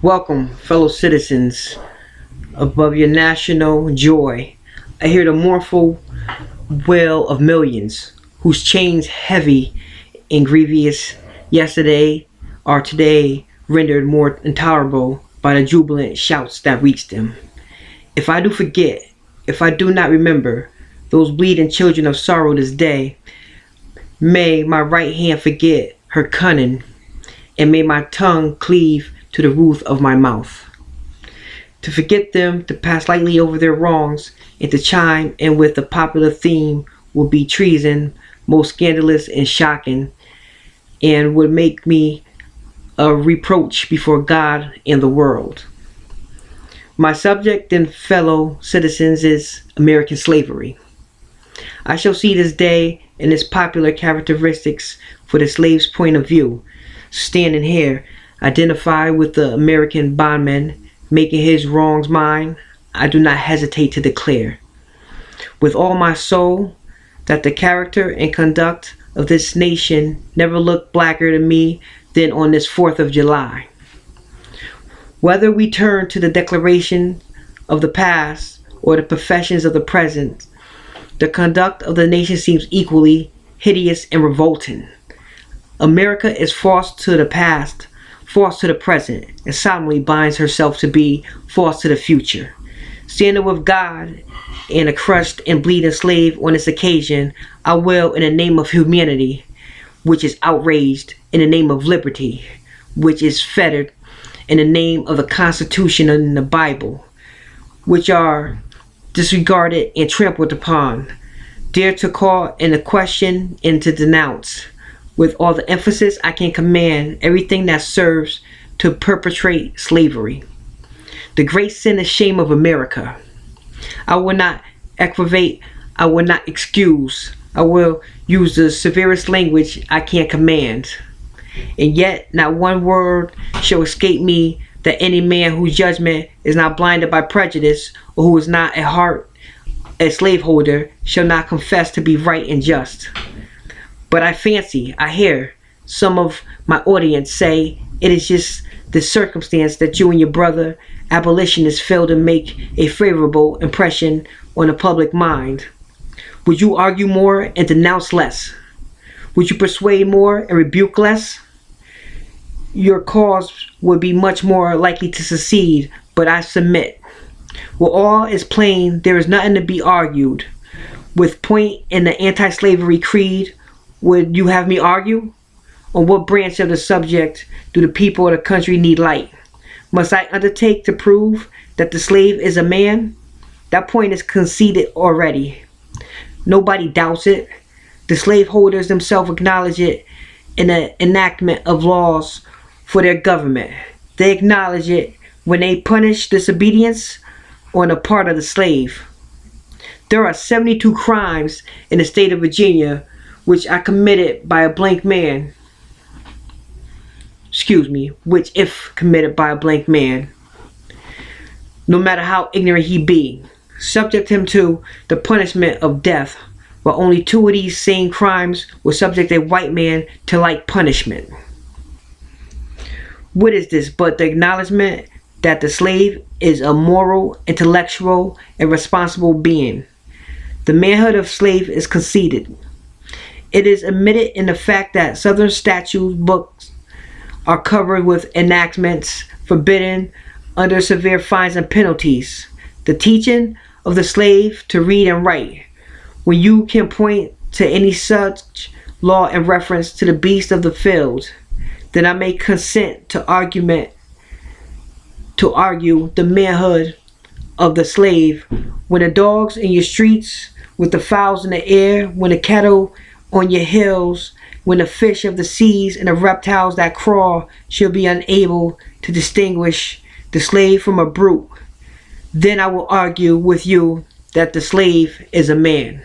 Welcome, fellow citizens, above your national joy. I hear the mournful wail of millions, whose chains heavy and grievous yesterday are today rendered more intolerable by the jubilant shouts that reach them. If I do forget, if I do not remember those bleeding children of sorrow this day, may my right hand forget her cunning, and may my tongue cleave to the roof of my mouth. To forget them, to pass lightly over their wrongs, and to chime in with the popular theme will be treason, most scandalous and shocking, and would make me a reproach before God and the world. My subject and fellow citizens is American slavery. I shall see this day and its popular characteristics for the slave's point of view, standing here, identify with the American bondman, making his wrongs mine. I do not hesitate to declare, with all my soul, that the character and conduct of this nation never looked blacker to me than on this 4th of July. Whether we turn to the declaration of the past or the professions of the present, the conduct of the nation seems equally hideous and revolting. America is false to the past, false to the present, and solemnly binds herself to be false to the future. Standing with God and a crushed and bleeding slave on this occasion, I will, in the name of humanity, which is outraged, in the name of liberty, which is fettered, in the name of the Constitution and the Bible, which are disregarded and trampled upon, dare to call into question and to denounce, with all the emphasis I can command, everything that serves to perpetrate slavery. The great sin and shame of America. I will not aggravate, I will not excuse, I will use the severest language I can command. And yet not one word shall escape me that any man whose judgment is not blinded by prejudice, or who is not at heart a slaveholder, shall not confess to be right and just. But I hear some of my audience say it is just the circumstance that you and your brother abolitionists fail to make a favorable impression on the public mind. Would you argue more and denounce less? Would you persuade more and rebuke less? Your cause would be much more likely to succeed, but I submit. Well, all is plain, there is nothing to be argued. With point in the anti-slavery creed, would you have me argue? On what branch of the subject do the people of the country need light? Must I undertake to prove that the slave is a man? That point is conceded already. Nobody doubts it. The slaveholders themselves acknowledge it in the enactment of laws for their government. They acknowledge it when they punish disobedience on the part of the slave. There are 72 crimes in the state of Virginia which are committed by a blank man. Which if committed by a blank man, no matter how ignorant he be, subject him to the punishment of death, while only 2 of these same crimes will subject a white man to like punishment. What is this but the acknowledgement that the slave is a moral, intellectual, and responsible being? The manhood of slave is conceded. It is admitted in the fact that Southern statute books are covered with enactments forbidding under severe fines and penalties the teaching of the slave to read and write. When you can point to any such law in reference to the beast of the field, then I may consent to argue the manhood of the slave. When the dogs in your streets, with the fowls in the air, when the cattle on your hills, when the fish of the seas and the reptiles that crawl shall be unable to distinguish the slave from a brute, then I will argue with you that the slave is a man.